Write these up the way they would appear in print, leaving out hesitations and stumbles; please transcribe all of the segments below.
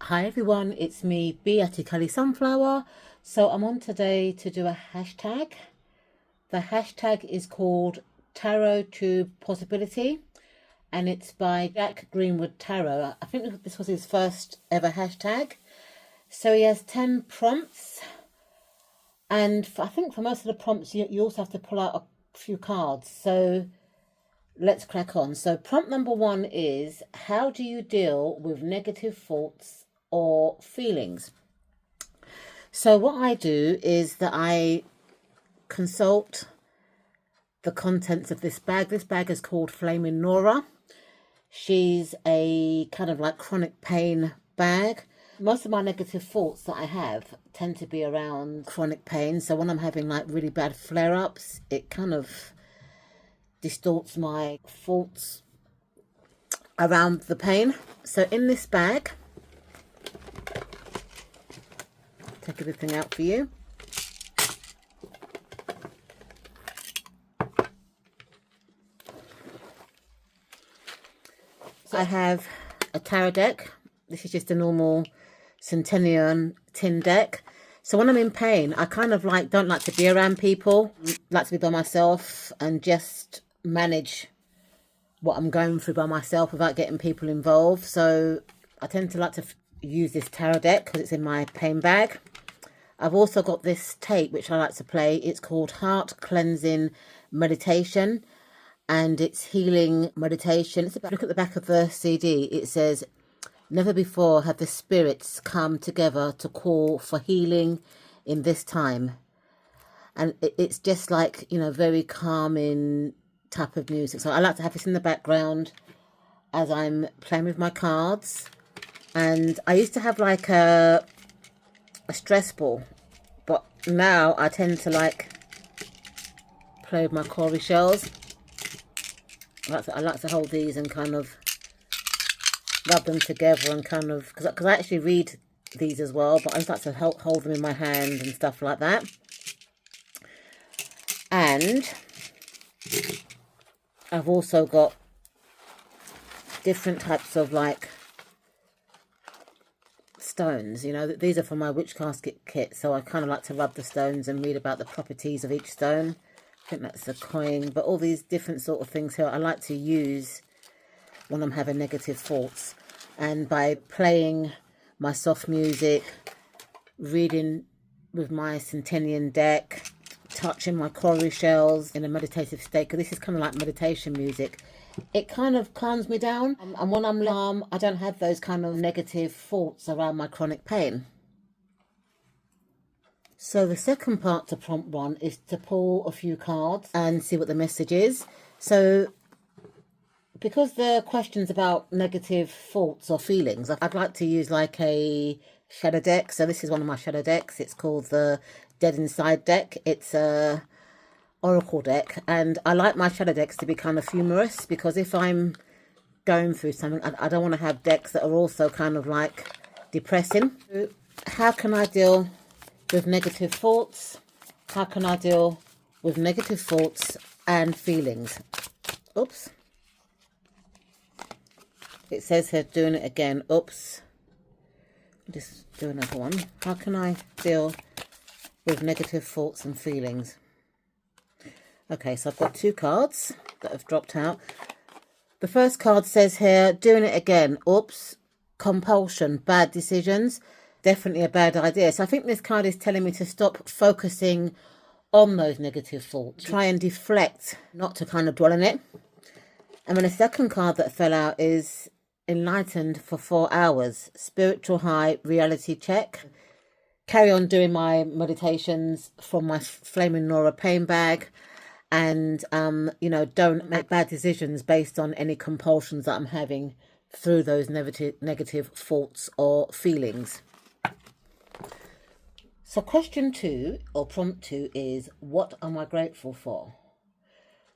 Hi everyone, it's me, Beatty Kelly Sunflower. So I'm on today to do a hashtag. The hashtag is called Tarot Tube Possibility, and it's by Jack Greenwood Tarot. I think this was his first ever hashtag. So he has 10 prompts, and I think for most of the prompts you also have to pull out a few cards. So let's crack on. So prompt number 1 is, how do you deal with negative thoughts or feelings? So what I do is that I consult the contents of this bag. This bag is called Flaming Nora. She's a kind of like chronic pain bag. Most of my negative thoughts that I have tend to be around chronic pain. So when I'm having like really bad flare-ups, it kind of distorts my thoughts around the pain. So in this bag, take everything out for you. So I have a tarot deck. This is just a normal Centennial tin deck. So when I'm in pain, I kind of don't like to be around people. I like to be by myself and just manage what I'm going through by myself without getting people involved. So I tend to like to use this tarot deck because it's in my pain bag. I've also got this tape which I like to play. It's called Heart Cleansing Meditation, and it's healing meditation. It's about, look at the back of the CD. It says, never before have the spirits come together to call for healing in this time. And it's just like, you know, very calming type of music. So I like to have this in the background as I'm playing with my cards. And I used to have like a stress ball, but now I tend to like play with my cowrie shells. I like to hold these and kind of rub them together and kind of, because I actually read these as well, but I just like to hold them in my hand and stuff like that. And I've also got different types of like stones, you know, these are from my witchcraft kit, so I kind of like to rub the stones and read about the properties of each stone. I think that's a coin, but all these different sort of things here I like to use when I'm having negative thoughts. And by playing my soft music, reading with my Centennial deck, touching my cowrie shells in a meditative state, because this is kind of like meditation music, it kind of calms me down. And when I'm calm, I don't have those kind of negative thoughts around my chronic pain. So the second part to prompt 1 is to pull a few cards and see what the message is. So because the question's about negative thoughts or feelings, I'd like to use like a shadow deck. So this is one of my shadow decks. It's called the Dead Inside deck. It's a oracle deck, and I like my shadow decks to be kind of humorous, because if I'm going through something, I don't want to have decks that are also kind of like depressing. How can I deal with negative thoughts? How can I deal with negative thoughts and feelings? Oops. It says here, doing it again. Oops. Just do another one. How can I deal with negative thoughts and feelings? Okay, so I've got 2 cards that have dropped out. The first card says here, doing it again. Oops. Compulsion, bad decisions. Definitely a bad idea. So I think this card is telling me to stop focusing on those negative thoughts. Try and deflect, not to kind of dwell on it. And then the second card that fell out is enlightened for 4 hours. Spiritual high, reality check. Carry on doing my meditations from my Flaming Nora pain bag. And, you know, don't make bad decisions based on any compulsions that I'm having through those negative thoughts or feelings. So question 2, or prompt 2, is, what am I grateful for?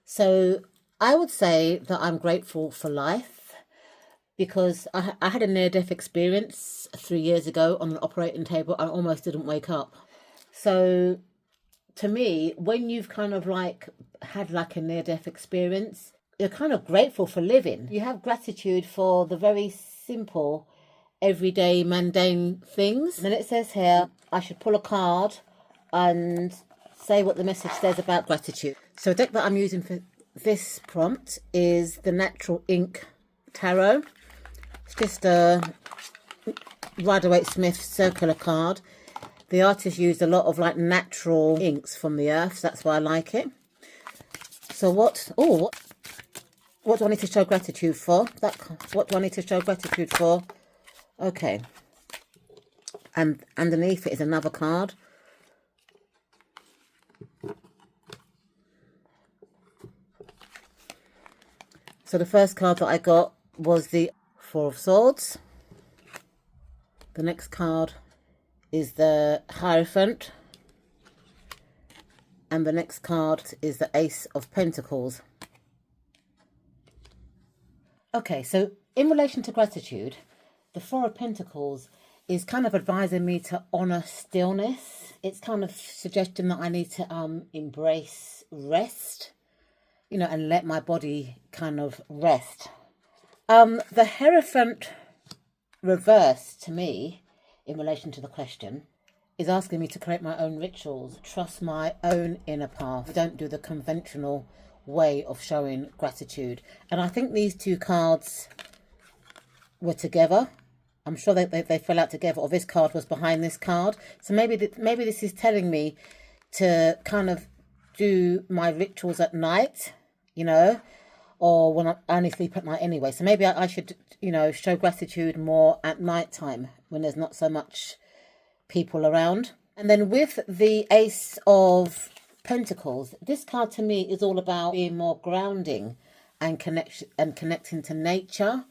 So I would say that I'm grateful for life, because I had a near-death experience 3 years ago on an operating table. I almost didn't wake up. So to me, when you've kind of like had like a near-death experience, you're kind of grateful for living. You have gratitude for the very simple everyday mundane things. And then it says here, I should pull a card and say what the message says about gratitude. So the deck that I'm using for this prompt is the Natural Ink Tarot. It's just a Rider-Waite-Smith circular card. The artist used a lot of like natural inks from the earth, so that's why I like it. So what do I need to show gratitude for? What do I need to show gratitude for? Okay. And underneath it is another card. So the first card that I got was the Four of Swords. The next card is the Hierophant. And the next card is the Ace of Pentacles. Okay, so in relation to gratitude, the Four of Pentacles is kind of advising me to honour stillness. It's kind of suggesting that I need to embrace rest, you know, and let my body kind of rest. The Hierophant reverse to me, in relation to the question, is asking me to create my own rituals, trust my own inner path. I don't do the conventional way of showing gratitude. And I think these two cards were together. I'm sure they fell out together, or this card was behind this card. So maybe this is telling me to kind of do my rituals at night, you know, or when I only sleep at night anyway. So maybe I should, you know, show gratitude more at night time when there's not so much people around. And then with the Ace of Pentacles, this card to me is all about being more grounding and connecting to nature.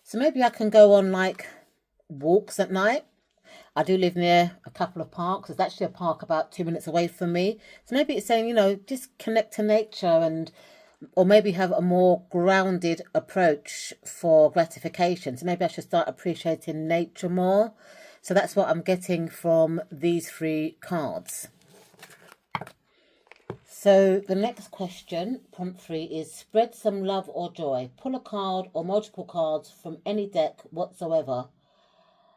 So maybe I can go on like walks at night. I do live near a couple of parks. There's actually a park about 2 minutes away from me. So maybe it's saying, you know, just connect to nature, or maybe have a more grounded approach for gratification. So maybe I should start appreciating nature more. So that's what I'm getting from these three cards. So the next question, prompt 3, is spread some love or joy. Pull a card or multiple cards from any deck whatsoever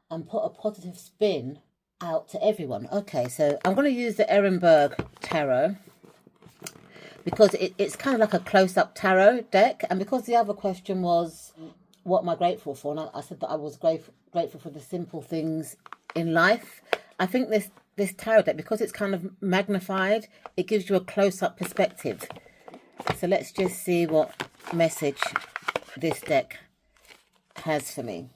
and put a positive spin out to everyone. Okay, so I'm going to use the Ehrenberg Tarot because it's kind of like a close-up tarot deck. And because the other question was, what am I grateful for? And I said that I was grateful for the simple things in life. I think this tarot deck, because it's kind of magnified, it gives you a close-up perspective. So let's just see what message this deck has for me.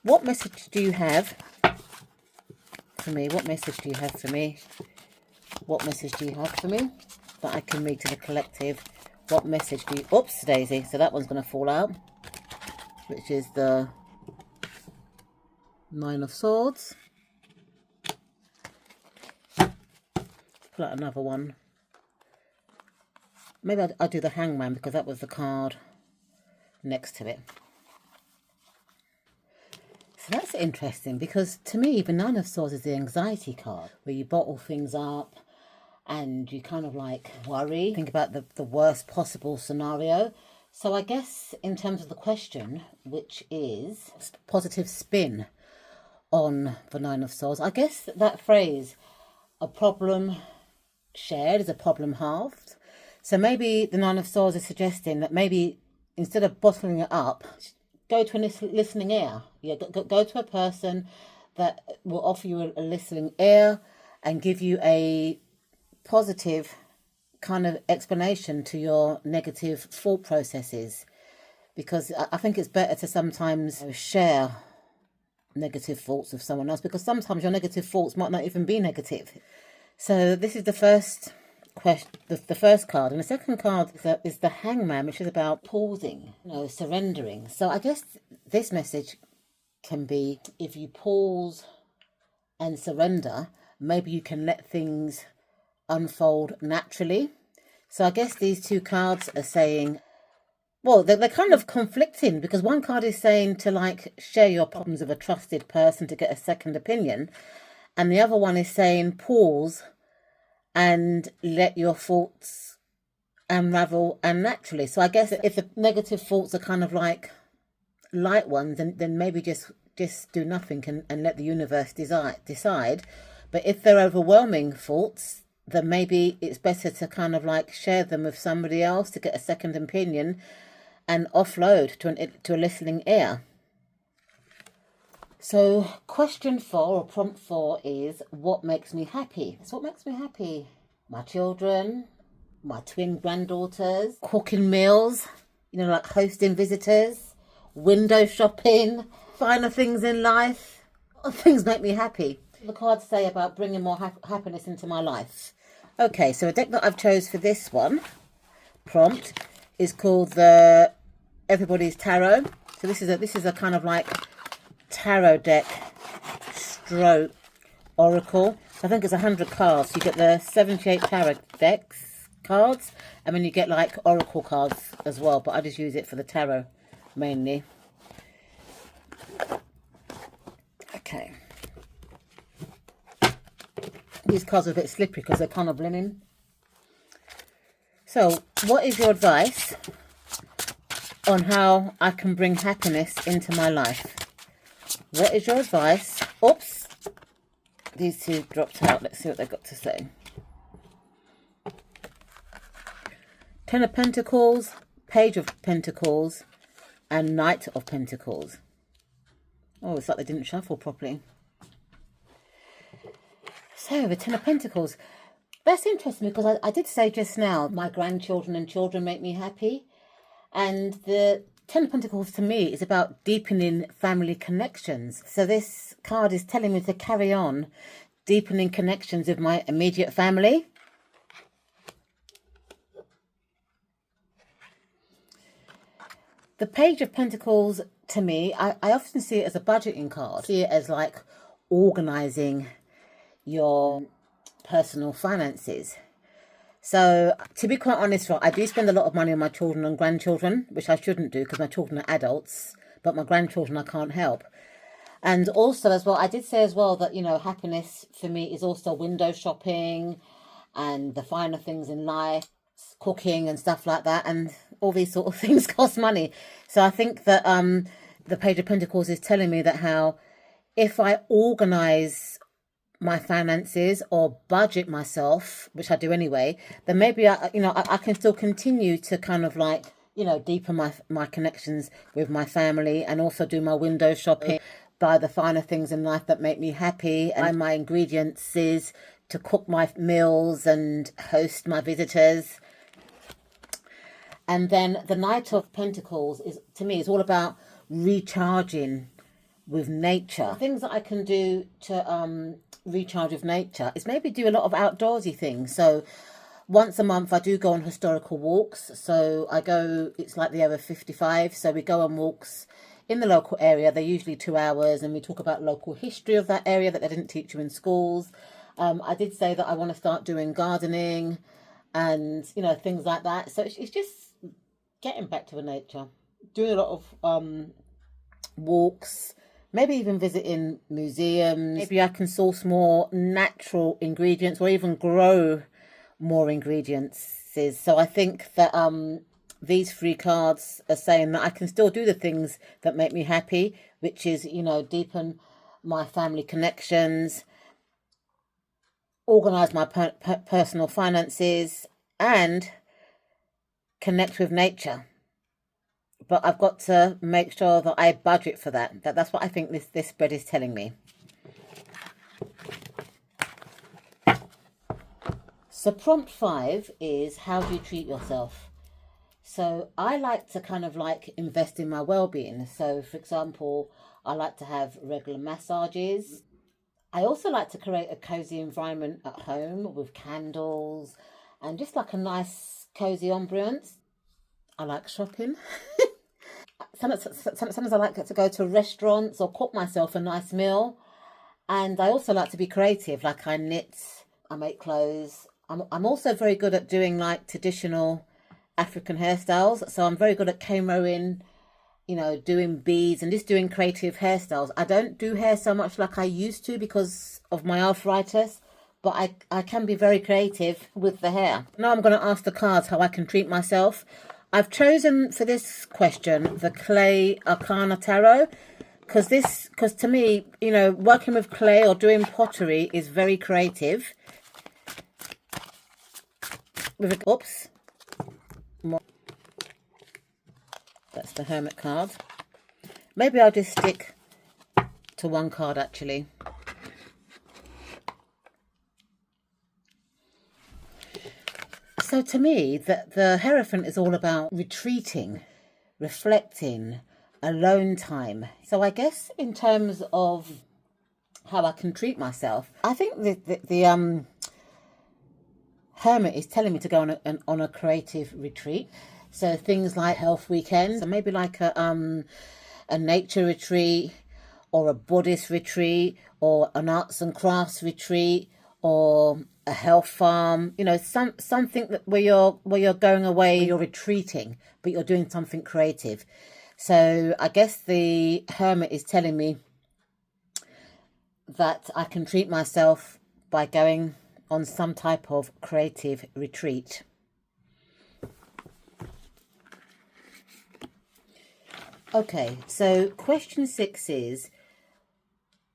What message do you have for me? What message do you have for me? What message do you have for me that I can read to the collective? What message do you... Oops, Daisy. So that one's going to fall out, which is the Nine of Swords. Pull out another one. Maybe I'll do the Hangman because that was the card next to it. So that's interesting because to me, the Nine of Swords is the anxiety card where you bottle things up and you kind of like worry, think about the worst possible scenario. So I guess in terms of the question, which is positive spin on the Nine of Swords, I guess that phrase, a problem shared is a problem halved. So maybe the Nine of Swords is suggesting that maybe instead of bottling it up, go to a listening ear. Yeah, go to a person that will offer you a listening ear and give you a positive kind of explanation to your negative thought processes. Because I think it's better to sometimes share negative thoughts with someone else, because sometimes your negative thoughts might not even be negative. So this is the first question, the first card. And the second card is the Hangman, which is about pausing, you know, surrendering. So I guess this message can be, if you pause and surrender, maybe you can let things unfold naturally. So I guess these two cards are saying, well, they're kind of conflicting, because one card is saying to like share your problems with a trusted person to get a second opinion, and the other one is saying pause and let your thoughts unravel and naturally. So I guess if the negative thoughts are kind of like light ones, then maybe just do nothing and let the universe decide. But if they're overwhelming thoughts, then maybe it's better to kind of like share them with somebody else to get a second opinion and offload to a listening ear. So question 4 or prompt 4 is, what makes me happy? So what makes me happy? My children, my twin granddaughters, cooking meals, like hosting visitors, window shopping, finer things in life. What things make me happy? The cards say about bringing more happiness into my life. Okay, so a deck that I've chose for this one prompt is called the Everybody's Tarot. So this is a kind of like tarot deck stroke oracle. I think it's 100 cards. You get the 78 tarot decks cards, and then you get like oracle cards as well, but I just use it for the tarot mainly. Okay. These cards are a bit slippery because they're kind of linen. So what is your advice on how I can bring happiness into my life? What is your advice? Oops, these two dropped out. Let's see what they've got to say. 10 of Pentacles, Page of Pentacles, and Knight of Pentacles. Oh, it's like they didn't shuffle properly. So, the 10 of Pentacles. That's interesting because I did say just now, my grandchildren and children make me happy. And the 10 of Pentacles to me is about deepening family connections. So this card is telling me to carry on deepening connections with my immediate family. The Page of Pentacles, to me, I often see it as a budgeting card. I see it as like organising your personal finances. So, to be quite honest, I do spend a lot of money on my children and grandchildren, which I shouldn't do because my children are adults, but my grandchildren I can't help. And also as well, I did say as well that, happiness for me is also window shopping and the finer things in life, cooking and stuff like that. And all these sort of things cost money. So I think that the Page of Pentacles is telling me that how if I organise my finances or budget myself, which I do anyway, then maybe I can still continue to kind of like, deepen my connections with my family and also do my window shopping, buy the finer things in life that make me happy, and my ingredients is to cook my meals and host my visitors. And then the Knight of Pentacles is, to me, is all about recharging with nature. Things that I can do to recharge with nature is maybe do a lot of outdoorsy things. So once a month I do go on historical walks. So I go, it's like the over 55, so we go on walks in the local area. They're usually 2 hours, and we talk about local history of that area that they didn't teach you in schools. I did say that I want to start doing gardening and things like that. So it's just getting back to the nature, doing a lot of walks, maybe even visiting museums. Maybe I can source more natural ingredients or even grow more ingredients. So I think that these 3 cards are saying that I can still do the things that make me happy, which is, deepen my family connections, organise my personal finances, and connect with nature. But I've got to make sure that I budget for that. That's what I think this spread is telling me. So prompt 5 is, how do you treat yourself? So I like to kind of like invest in my well-being. So for example, I like to have regular massages. I also like to create a cozy environment at home with candles and just like a nice cozy ambience. I like shopping. Sometimes I like to go to restaurants or cook myself a nice meal. And I also like to be creative, like I knit, I make clothes. I'm also very good at doing like traditional African hairstyles. So I'm very good at K-mowing, doing beads and just doing creative hairstyles. I don't do hair so much like I used to because of my arthritis, but I can be very creative with the hair. Now I'm going to ask the cards how I can treat myself. I've chosen for this question the Clay Arcana Tarot because to me, you know, working with clay or doing pottery is very creative. Oops. That's the Hermit card. Maybe I'll just stick to one card actually. So to me, the Hierophant is all about retreating, reflecting, alone time. So I guess in terms of how I can treat myself, I think the Hermit is telling me to go on a creative retreat. So things like health weekends, so maybe like a nature retreat, or a Buddhist retreat, or an arts and crafts retreat, or a health farm. You know, something that where you're going away, you're retreating, but you're doing something creative. So I guess the Hermit is telling me that I can treat myself by going on some type of creative retreat. Okay, so question 6 is,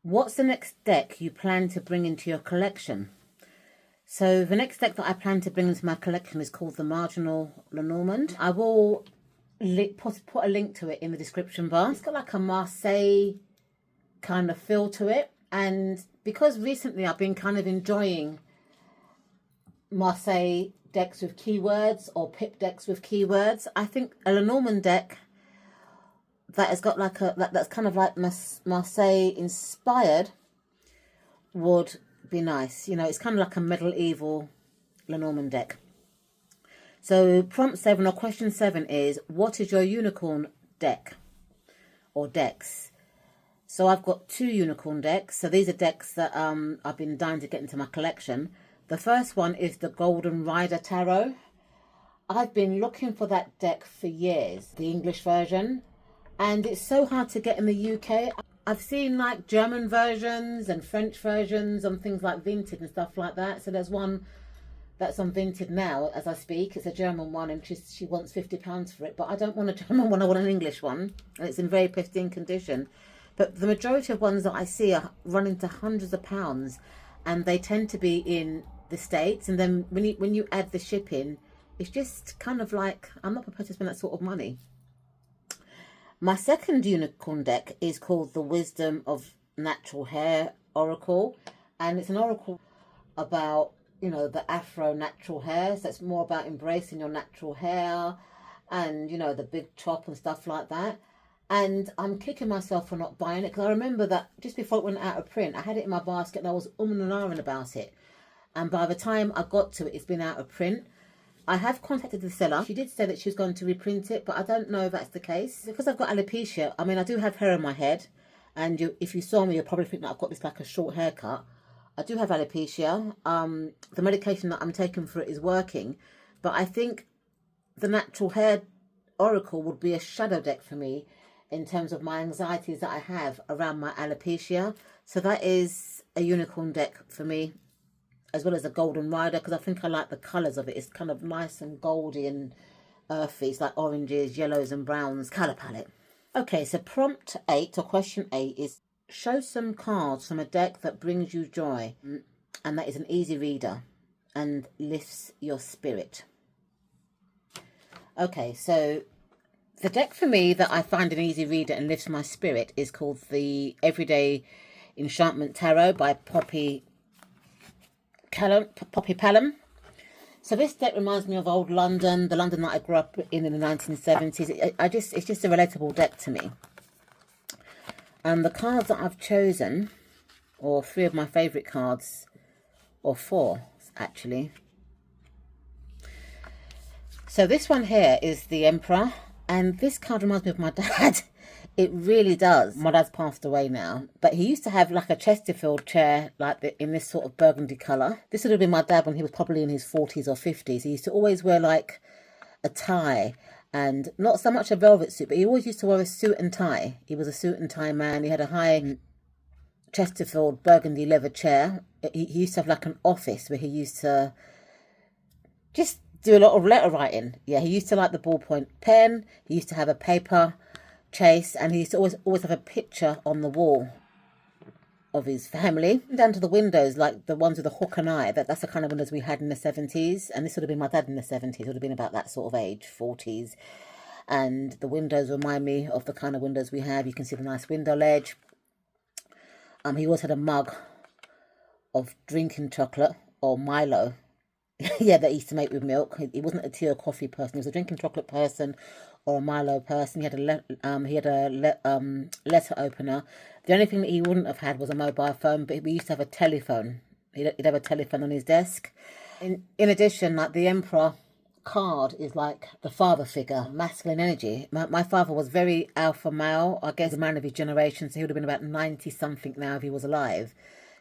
what's the next deck you plan to bring into your collection? So the next deck that I plan to bring into my collection is called the Marginal Lenormand. I will put a link to it in the description bar. It's got like a Marseille kind of feel to it. And because recently I've been kind of enjoying Marseille decks with keywords or pip decks with keywords, I think a Lenormand deck that has got like that's kind of like Marseille inspired would be nice. You know, it's kind of like a medieval Lenormand deck. So prompt 7 or question 7 is, what is your unicorn deck or decks? So I've got 2 unicorn decks. So these are decks that I've been dying to get into my collection. The first one is the Golden Rider Tarot. I've been looking for that deck for years, the English version. And it's so hard to get in the UK. I've seen like German versions and French versions on things like Vinted and stuff like that. So there's one that's on Vinted now as I speak. It's a German one and she wants £50 for it. But I don't want a German one, I want an English one. And it's in very pristine condition. But the majority of ones that I see are running to hundreds of pounds. And they tend to be in the States. And then when you add the shipping, it's just kind of like, I'm not prepared to spend that sort of money. My second unicorn deck is called the Wisdom of Natural Hair Oracle, and it's an oracle about, you know, the Afro natural hair. So it's more about embracing your natural hair and, you know, the big chop and stuff like that. And I'm kicking myself for not buying it, because I remember that just before it went out of print, I had it in my basket and I was and ahhing about it. And by the time I got to it, it's been out of print. I have contacted the seller. She did say that she was going to reprint it, but I don't know if that's the case. Because I've got alopecia, I mean, I do have hair on my head. And if you saw me, you'll probably think that I've got this like a short haircut. I do have alopecia. The medication that I'm taking for it is working. But I think the Natural Hair Oracle would be a shadow deck for me in terms of my anxieties that I have around my alopecia. So that is a unicorn deck for me, as well as a Golden Rider, because I think I like the colours of it. It's kind of nice and goldy and earthy. It's like oranges, yellows and browns colour palette. Okay, so prompt 8 or question 8 is, show some cards from a deck that brings you joy and that is an easy reader and lifts your spirit. Okay, so the deck for me that I find an easy reader and lifts my spirit is called the Everyday Enchantment Tarot by Poppy Pelham. So this deck reminds me of old London, the London that I grew up in the 1970s. It's just a relatable deck to me. And the cards that I've chosen, or 3 of my favourite cards, or 4 actually. So this one here is the Emperor, and this card reminds me of my dad. It really does. My dad's passed away now, but he used to have like a Chesterfield chair like in this sort of burgundy colour. This would have been my dad when he was probably in his 40s or 50s. He used to always wear like a tie, and not so much a velvet suit, but he always used to wear a suit and tie. He was a suit and tie man. He had a high Chesterfield burgundy leather chair. He used to have like an office where he used to just do a lot of letter writing. Yeah, he used to like the ballpoint pen. He used to have a paper chase, and he used to always have a picture on the wall of his family. Down to the windows, like the ones with the hook and eye. That's the kind of windows we had in the 70s. And this would have been my dad in the 70s. Would have been about that sort of age, 40s. And the windows remind me of the kind of windows we have. You can see the nice window ledge. He always had a mug of drinking chocolate or Milo. Yeah, that he used to make with milk. He wasn't a tea or coffee person. He was a drinking chocolate person or a Milo person. He had a letter opener. The only thing that he wouldn't have had was a mobile phone, but we used to have a telephone. He'd have a telephone on his desk. In addition, like the Emperor card is like the father figure, masculine energy. My father was very alpha male, I guess, a man of his generation, so he would have been about 90 something now if he was alive.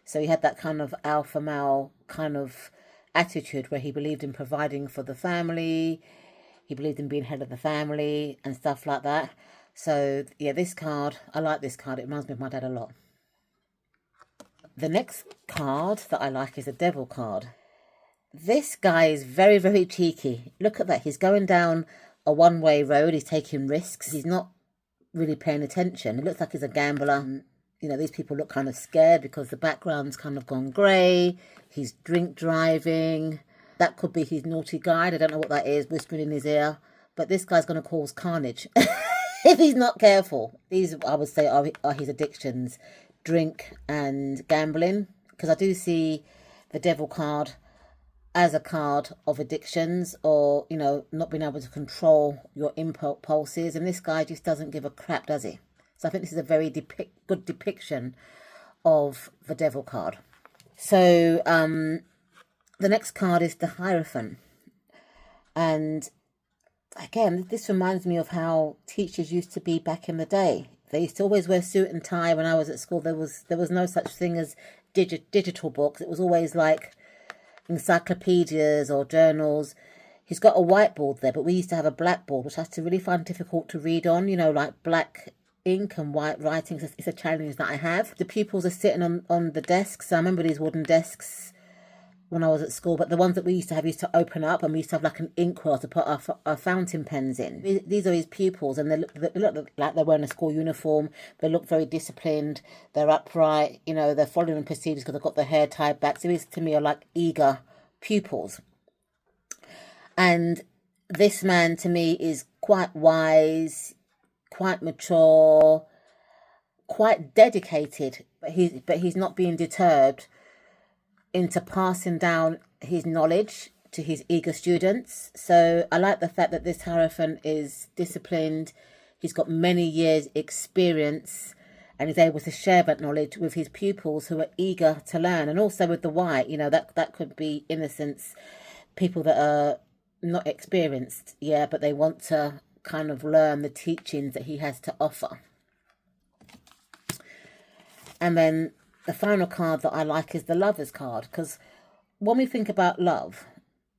So he had that kind of alpha male kind of attitude where he believed in providing for the family, he believed in being head of the family and stuff like that. So yeah, this card, I like this card. It reminds me of my dad a lot. The next card that I like is a devil card. This guy is very, very cheeky. Look at that. He's going down a one-way road. He's taking risks. He's not really paying attention. It looks like he's a gambler. You know, these people look kind of scared because the background's kind of gone grey. He's drink driving. That could be his naughty guide. I don't know what that is, whispering in his ear. But this guy's going to cause carnage if he's not careful. These, I would say, are his addictions. Drink and gambling. Because I do see the devil card as a card of addictions, or, you know, not being able to control your impulses. And this guy just doesn't give a crap, does he? So I think this is a very good depiction of the devil card. So the next card is the Hierophant. And again, this reminds me of how teachers used to be back in the day. They used to always wear suit and tie. When I was at school, there was no such thing as digital books. It was always like encyclopedias or journals. He's got a whiteboard there, but we used to have a blackboard, which I used to really find difficult to read on, you know, like black ink and white writing. It's a challenge that I have. The pupils are sitting on the desks. I remember these wooden desks when I was at school, but the ones that we used to open up, and we used to have like an inkwell to put our fountain pens in. These are his pupils, and they look like they're wearing a school uniform. They look very disciplined. They're upright. You know, they're following procedures because they've got their hair tied back. So these, to me, are like eager pupils. And this man, to me, is quite wise, quite mature, quite dedicated. But he's not being deterred into passing down his knowledge to his eager students. So I like the fact that this Hierophant is disciplined. He's got many years experience, and he's able to share that knowledge with his pupils who are eager to learn. And also with the white, you know, that could be innocents, people that are not experienced, yeah, but they want to kind of learn the teachings that he has to offer. And then the final card that I like is the Lovers card, because when we think about love,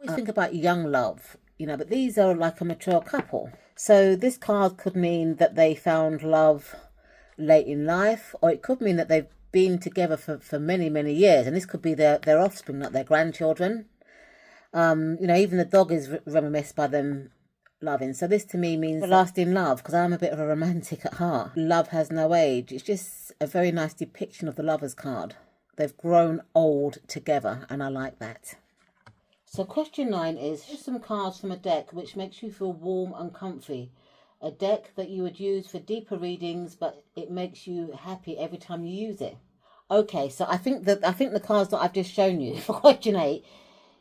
we think about young love, you know, but these are like a mature couple. So this card could mean that they found love late in life, or it could mean that they've been together for many, many years, and this could be their offspring, like their grandchildren. You know, even the dog is reminisced by them loving. So this to me means lasting love, because I'm a bit of a romantic at heart. Love has no age. It's just a very nice depiction of the Lovers card. They've grown old together, and I like that. So question 9 is, here's some cards from a deck which makes you feel warm and comfy. A deck that you would use for deeper readings, but it makes you happy every time you use it. Okay, so I think the cards that I've just shown you for question 8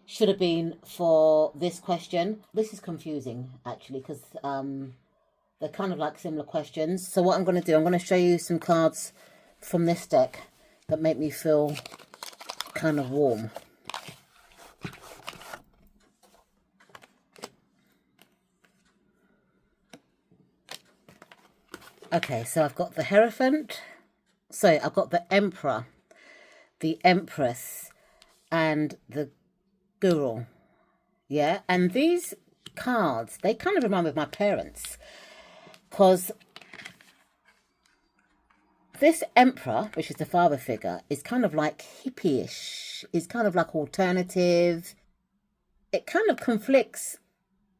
should have been for this question. This is confusing, actually, because they're kind of like similar questions. So what I'm going to do, I'm going to show you some cards from this deck that make me feel kind of warm. Okay, so I've got the Hierophant. So I've got the Emperor, the Empress, and the Guru. Yeah, and these cards, they kind of remind me of my parents, because this Emperor, which is the father figure, is kind of like hippie-ish. It's kind of like alternative. it kind of conflicts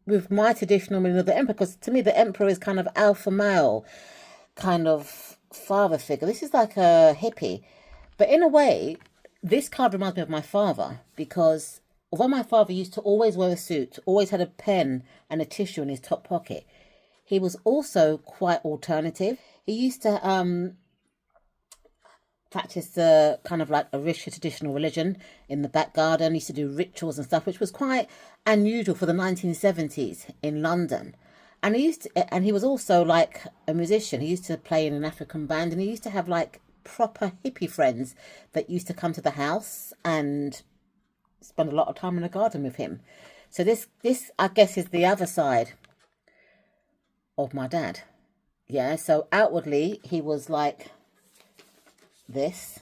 with my traditional meaning of the emperor, because to me the emperor is kind of alpha male kind of father figure. This is like a hippie, but in a way this card reminds me of my father, because although my father used to always wear a suit, always had a pen and a tissue in his top pocket, he was also quite alternative. He used to practice the kind of like Orisha traditional religion in the back garden. He used to do rituals and stuff, which was quite unusual for the 1970s in London. And he was also like a musician. He used to play in an African band, and he used to have like proper hippie friends that used to come to the house and spend a lot of time in the garden with him. So this I guess is the other side of my dad. Yeah, so outwardly he was like this,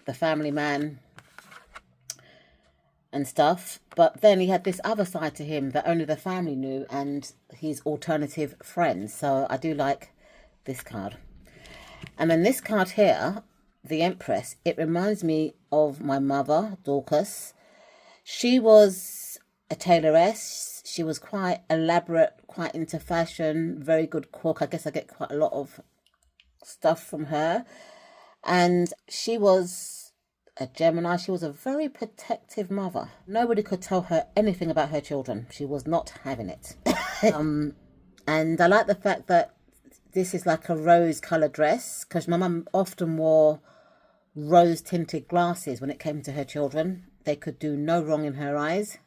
the family man and stuff, but then he had this other side to him that only the family knew, and his alternative friends. So I do like this card. And then this card here, the Empress, it reminds me of my mother, Dorcas. She was a tailoress. She was quite elaborate, quite into fashion, very good cook. I guess I get quite a lot of stuff from her. And she was a Gemini. She was a very protective mother. Nobody could tell her anything about her children. She was not having it. And I like the fact that this is like a rose coloured dress, because my mum often wore rose tinted glasses when it came to her children. They could do no wrong in her eyes.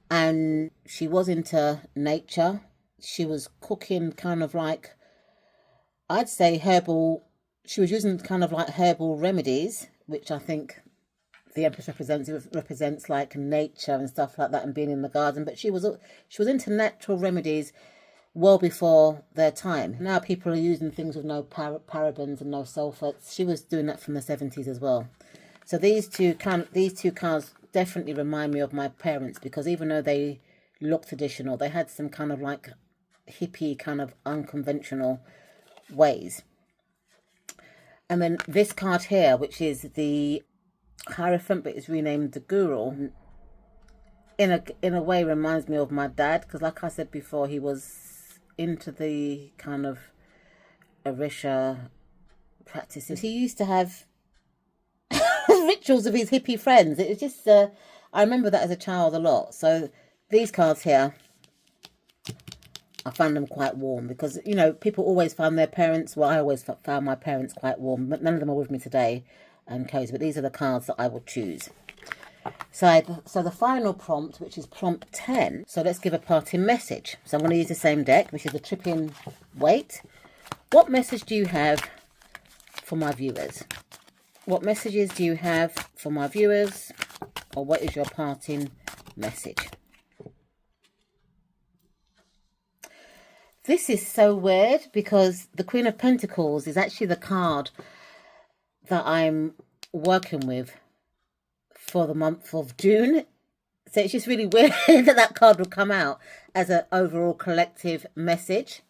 And she was into nature. She was cooking kind of like, I'd say herbal. She was using kind of like herbal remedies, which I think the Empress represents like nature and stuff like that, and being in the garden. But she was into natural remedies well before their time. Now people are using things with no parabens and no sulfates. She was doing that from the 70s as well. So these two cards definitely remind me of my parents, because even though they look traditional, they had some kind of like hippie kind of unconventional ways. And then this card here, which is the Hierophant, but it's renamed the Guru, in a way reminds me of my dad, because like I said before, he was into the kind of Orisha practices. He used to have rituals of his hippie friends. It was just, I remember that as a child a lot. So these cards here, I found them quite warm, because, you know, people always found their parents, well, I always found my parents quite warm, but none of them are with me today and cozy, but these are the cards that I will choose. So the final prompt, which is prompt 10, so let's give a parting message. So I'm going to use the same deck, which is the Tripping Weight. What message do you have for my viewers? What messages do you have for my viewers, or what is your parting message? This is so weird, because the Queen of Pentacles is actually the card that I'm working with for the month of June. So it's just really weird that that card will come out as an overall collective message.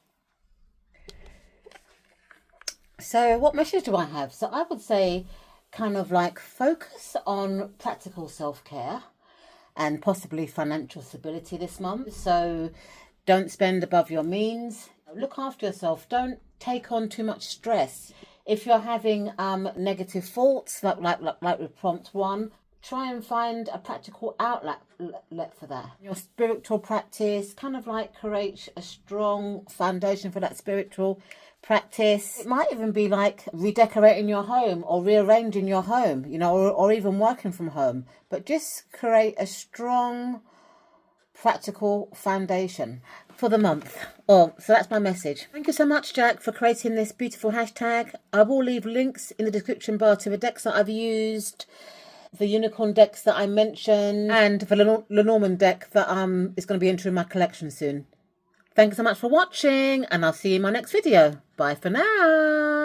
So what message do I have? So I would say kind of like focus on practical self-care and possibly financial stability this month. So don't spend above your means. Look after yourself. Don't take on too much stress. If you're having negative thoughts, like with prompt 1, try and find a practical outlet for that. Your spiritual practice, kind of like create a strong foundation for that spiritual practice. It might even be like redecorating your home or rearranging your home, you know, or even working from home. But just create a strong practical foundation for the month. So that's my message. Thank you so much, Jack, for creating this beautiful hashtag. I will leave links in the description bar to the decks that I've used, the unicorn decks that I mentioned, and the Lenormand deck that is going to be entering my collection soon. Thanks so much for watching, and I'll see you in my next video. Bye for now.